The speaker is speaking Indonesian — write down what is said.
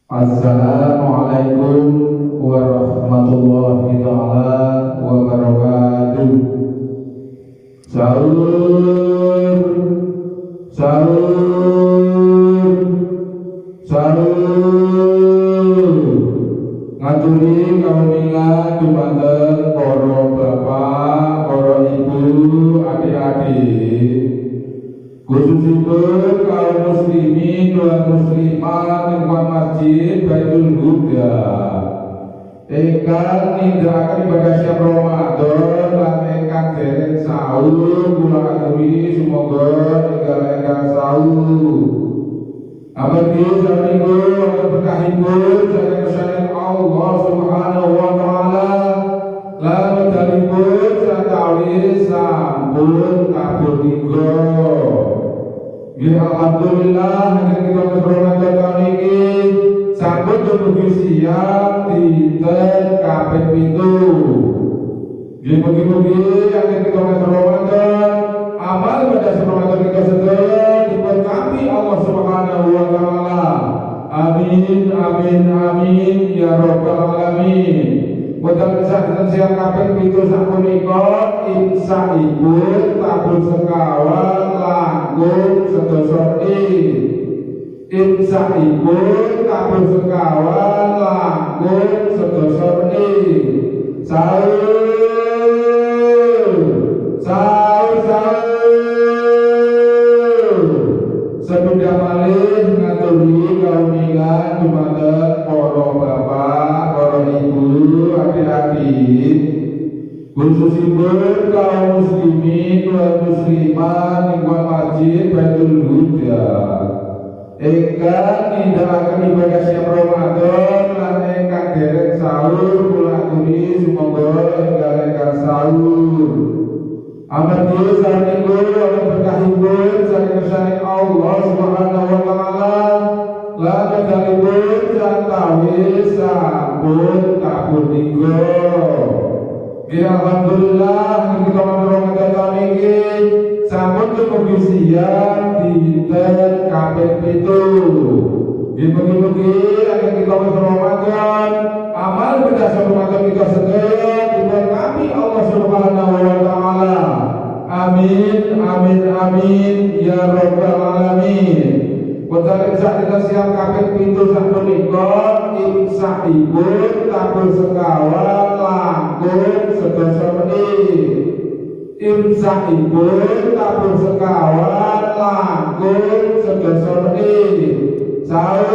Assalamualaikum warahmatullahi taala wabarakatuh. Sahur, sahur, sahur. Ngaturi kaumila dumateng para bapak, para ibu, adik-adik, khususipun kaum muslimin dan muslimat ing Masjid Baitul Huda ingkang nindakaken ibadah siap Ramadan lan ingkang dereng sahur, kula aturi semoga ingkang sahur amargi saminggu wonten berkahipun saking Allah Subhanahu wa taala lan medalipun satawis sampun kabudika. Ya alhamdulillah kita berhormat tahun ini sampun dumugi siang dinten kaping 7. Mugi-mugi akan kita berhormat amal pada Ramadan kita sedaya diberkati Allah Subhanahu wa taala. Amin amin amin ya rabbal alamin. Boten saged siang kaping 7 sapunika imsakipun tabur sekawan langkung sedasa imsakipun tabur sekawan langkung sedasa sahur sahur sahur sepidah malih ngaturi kaumila dumateng para bapak, para ibu, adik-adik, khususipun kaum muslimin dan muslimat ing Masjid Baitul Huda ingkang nindakaken ibadah siap Ramadan lan ingkang dereng sahur, kula aturi semoga ingkang sahur amargi saminggu wonten berkahipun saking Allah Subhanahu wa taala lan medalipun satawis sampun kabudika. Ya alhamdulillah kita Ramadan tahun ini sampun dumugi siang dinten kaping 7. Mugi-mugi akan kita Ramadan amal berdasar Ramadan kita sedaya diberkati Allah Subhanahu wa taala. Amin amin amin ya rabbal alamin. Boten kita siang kaping 7 sapunika imsakipun tabur sekawan langkung sedasa imsakipun tabur sekawan langkung sedasa sahur